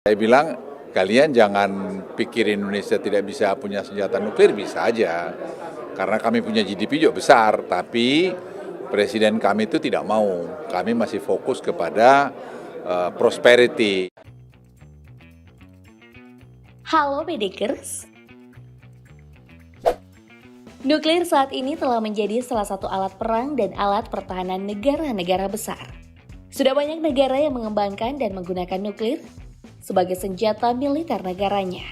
Saya bilang, kalian jangan pikir Indonesia tidak bisa punya senjata nuklir, bisa aja. Karena kami punya GDP juga besar, tapi presiden kami itu tidak mau. Kami masih fokus kepada prosperity. Halo Bedekers. Nuklir saat ini telah menjadi salah satu alat perang dan alat pertahanan negara-negara besar. Sudah banyak negara yang mengembangkan dan menggunakan nuklir sebagai senjata militer negaranya.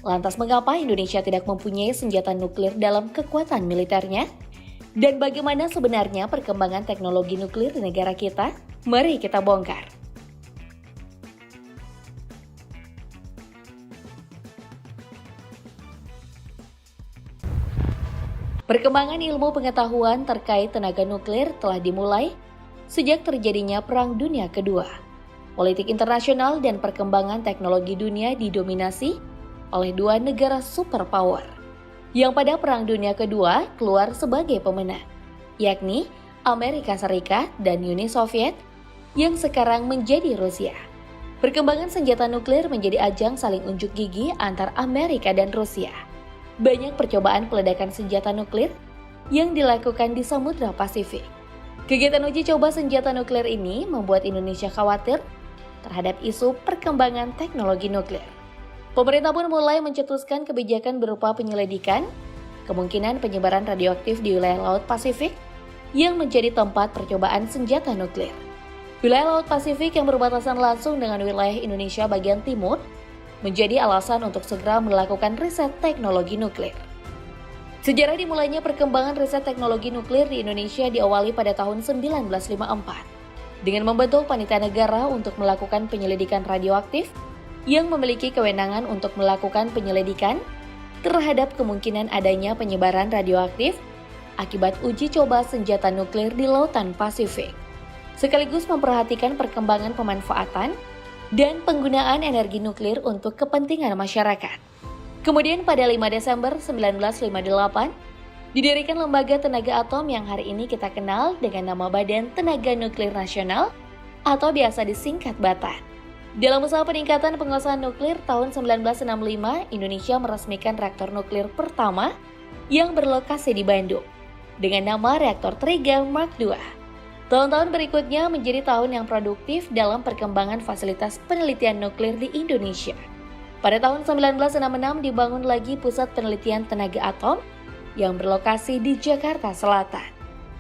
Lantas mengapa Indonesia tidak mempunyai senjata nuklir dalam kekuatan militernya? Dan bagaimana sebenarnya perkembangan teknologi nuklir di negara kita? Mari kita bongkar. Perkembangan ilmu pengetahuan terkait tenaga nuklir telah dimulai sejak terjadinya Perang Dunia Kedua. Politik internasional dan perkembangan teknologi dunia didominasi oleh dua negara superpower yang pada Perang Dunia Kedua keluar sebagai pemenang, yakni Amerika Serikat dan Uni Soviet yang sekarang menjadi Rusia. Perkembangan senjata nuklir menjadi ajang saling unjuk gigi antar Amerika dan Rusia. Banyak percobaan peledakan senjata nuklir yang dilakukan di Samudra Pasifik. Kegiatan uji coba senjata nuklir ini membuat Indonesia khawatir terhadap isu perkembangan teknologi nuklir. Pemerintah pun mulai mencetuskan kebijakan berupa penyelidikan kemungkinan penyebaran radioaktif di wilayah Laut Pasifik yang menjadi tempat percobaan senjata nuklir. Wilayah Laut Pasifik yang berbatasan langsung dengan wilayah Indonesia bagian timur menjadi alasan untuk segera melakukan riset teknologi nuklir. Sejarah dimulainya perkembangan riset teknologi nuklir di Indonesia diawali pada tahun 1954 dengan membentuk panitia negara untuk melakukan penyelidikan radioaktif yang memiliki kewenangan untuk melakukan penyelidikan terhadap kemungkinan adanya penyebaran radioaktif akibat uji coba senjata nuklir di Lautan Pasifik, sekaligus memperhatikan perkembangan pemanfaatan dan penggunaan energi nuklir untuk kepentingan masyarakat. Kemudian pada 5 Desember 1958, didirikan Lembaga Tenaga Atom yang hari ini kita kenal dengan nama Badan Tenaga Nuklir Nasional atau biasa disingkat BATAN. Dalam usaha peningkatan penguasaan nuklir tahun 1965, Indonesia meresmikan reaktor nuklir pertama yang berlokasi di Bandung dengan nama Reaktor Triga Mark II. Tahun-tahun berikutnya menjadi tahun yang produktif dalam perkembangan fasilitas penelitian nuklir di Indonesia. Pada tahun 1966 dibangun lagi Pusat Penelitian Tenaga Atom yang berlokasi di Jakarta Selatan.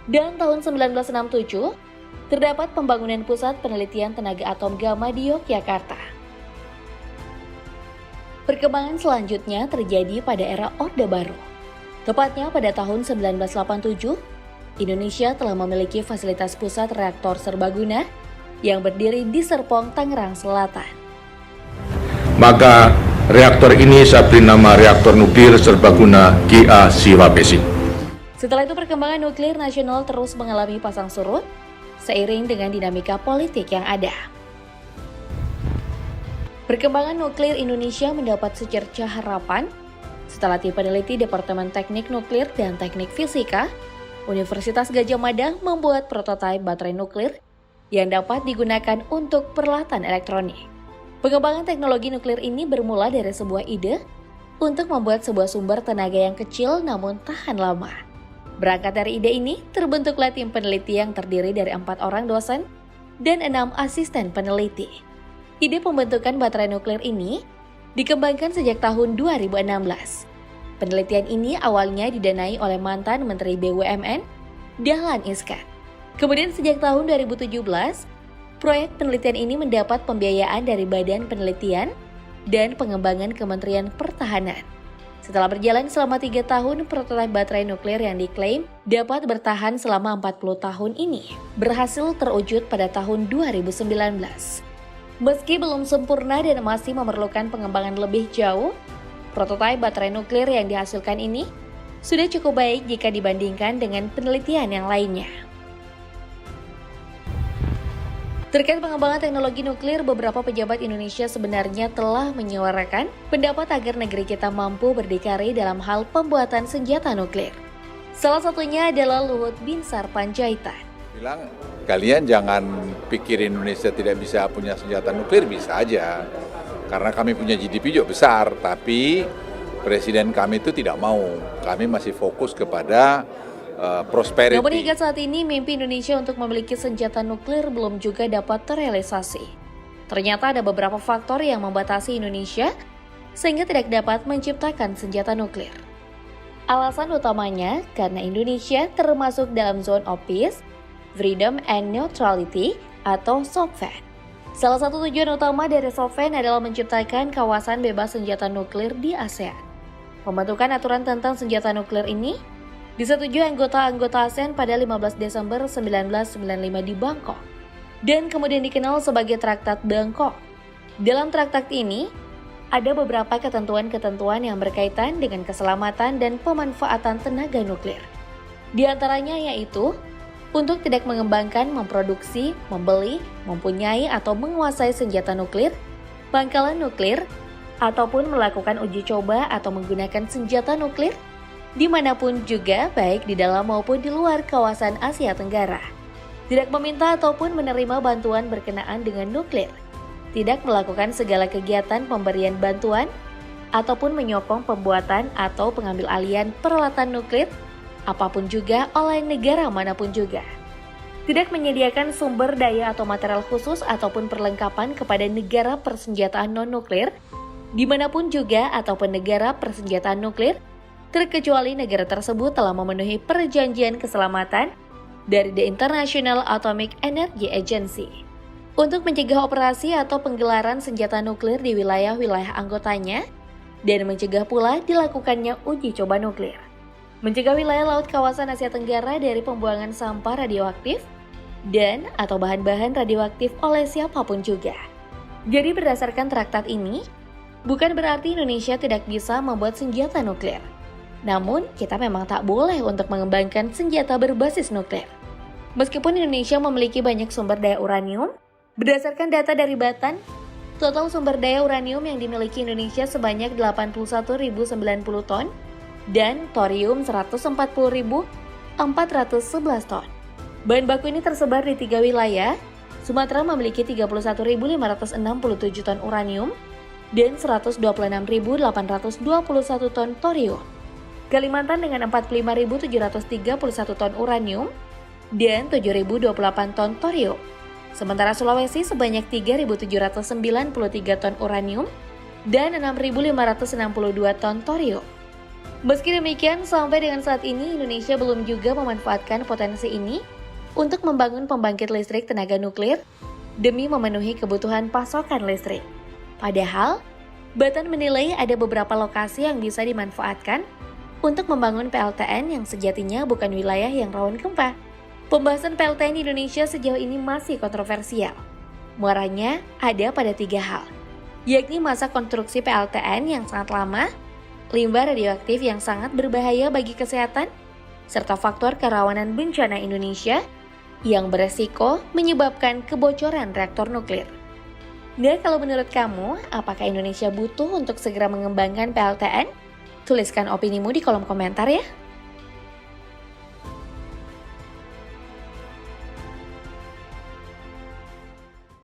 Dan tahun 1967 terdapat pembangunan Pusat Penelitian Tenaga Atom Gama di Yogyakarta. Perkembangan selanjutnya terjadi pada era Orde Baru. Tepatnya pada tahun 1987, Indonesia telah memiliki fasilitas pusat reaktor serbaguna yang berdiri di Serpong, Tangerang Selatan. Maka reaktor ini saya beri nama Reaktor Nuklir Serbaguna GA Siwapesi. Setelah itu perkembangan nuklir nasional terus mengalami pasang surut seiring dengan dinamika politik yang ada. Perkembangan nuklir Indonesia mendapat secercah harapan setelah tim peneliti Departemen Teknik Nuklir dan Teknik Fisika Universitas Gadjah Mada membuat prototipe baterai nuklir yang dapat digunakan untuk peralatan elektronik. Pengembangan teknologi nuklir ini bermula dari sebuah ide untuk membuat sebuah sumber tenaga yang kecil namun tahan lama. Berangkat dari ide ini, terbentuklah tim peneliti yang terdiri dari 4 orang dosen dan 6 asisten peneliti. Ide pembentukan baterai nuklir ini dikembangkan sejak tahun 2016. Penelitian ini awalnya didanai oleh mantan Menteri BUMN, Dahlan Iskan. Kemudian sejak tahun 2017, proyek penelitian ini mendapat pembiayaan dari Badan Penelitian dan Pengembangan Kementerian Pertahanan. Setelah berjalan selama 3 tahun, prototipe baterai nuklir yang diklaim dapat bertahan selama 40 tahun ini berhasil terwujud pada tahun 2019. Meski belum sempurna dan masih memerlukan pengembangan lebih jauh, prototipe baterai nuklir yang dihasilkan ini sudah cukup baik jika dibandingkan dengan penelitian yang lainnya. Terkait pengembangan teknologi nuklir, beberapa pejabat Indonesia sebenarnya telah menyuarakan pendapat agar negeri kita mampu berdikari dalam hal pembuatan senjata nuklir. Salah satunya adalah Luhut Binsar Panjaitan. Bilang, kalian jangan pikir Indonesia tidak bisa punya senjata nuklir, bisa aja. Karena kami punya GDP juga besar, tapi Presiden kami itu tidak mau. Kami masih fokus kepada prosperity. Namun hingga saat ini mimpi Indonesia untuk memiliki senjata nuklir belum juga dapat terrealisasi. Ternyata ada beberapa faktor yang membatasi Indonesia sehingga tidak dapat menciptakan senjata nuklir. Alasan utamanya karena Indonesia termasuk dalam Zone of Peace, Freedom and Neutrality atau SOFVET. Salah satu tujuan utama dari SOFVET adalah menciptakan kawasan bebas senjata nuklir di ASEAN. Pembentukan aturan tentang senjata nuklir ini disetujui anggota-anggota ASEAN pada 15 Desember 1995 di Bangkok dan kemudian dikenal sebagai Traktat Bangkok. Dalam traktat ini, ada beberapa ketentuan-ketentuan yang berkaitan dengan keselamatan dan pemanfaatan tenaga nuklir. Di antaranya yaitu untuk tidak mengembangkan, memproduksi, membeli, mempunyai atau menguasai senjata nuklir, pangkalan nuklir, ataupun melakukan uji coba atau menggunakan senjata nuklir dimanapun juga baik di dalam maupun di luar kawasan Asia Tenggara. Tidak meminta ataupun menerima bantuan berkenaan dengan nuklir. Tidak melakukan segala kegiatan pemberian bantuan ataupun menyokong pembuatan atau pengambil alihan peralatan nuklir apapun juga oleh negara manapun juga. Tidak menyediakan sumber daya atau material khusus ataupun perlengkapan kepada negara persenjataan non-nuklir dimanapun juga ataupun negara persenjataan nuklir, terkecuali negara tersebut telah memenuhi perjanjian keselamatan dari The International Atomic Energy Agency untuk mencegah operasi atau penggelaran senjata nuklir di wilayah-wilayah anggotanya dan mencegah pula dilakukannya uji coba nuklir. Mencegah wilayah laut kawasan Asia Tenggara dari pembuangan sampah radioaktif dan atau bahan-bahan radioaktif oleh siapapun juga. Jadi berdasarkan traktat ini, bukan berarti Indonesia tidak bisa membuat senjata nuklir. Namun, kita memang tak boleh untuk mengembangkan senjata berbasis nuklir. Meskipun Indonesia memiliki banyak sumber daya uranium, berdasarkan data dari Batan, total sumber daya uranium yang dimiliki Indonesia sebanyak 81.090 ton dan thorium 140.411 ton. Bahan baku ini tersebar di 3 wilayah. Sumatera memiliki 31.567 ton uranium dan 126.821 ton thorium. Kalimantan dengan 45.731 ton uranium dan 7.028 ton thorium. Sementara Sulawesi sebanyak 3.793 ton uranium dan 6.562 ton thorium. Meski demikian, sampai dengan saat ini Indonesia belum juga memanfaatkan potensi ini untuk membangun pembangkit listrik tenaga nuklir demi memenuhi kebutuhan pasokan listrik. Padahal, Batan menilai ada beberapa lokasi yang bisa dimanfaatkan untuk membangun PLTN yang sejatinya bukan wilayah yang rawan gempa. Pembahasan PLTN di Indonesia sejauh ini masih kontroversial. Muaranya ada pada 3 hal, yakni masa konstruksi PLTN yang sangat lama, limbah radioaktif yang sangat berbahaya bagi kesehatan, serta faktor kerawanan bencana Indonesia yang beresiko menyebabkan kebocoran reaktor nuklir. Nah, kalau menurut kamu, apakah Indonesia butuh untuk segera mengembangkan PLTN? Tuliskan opinimu di kolom komentar ya.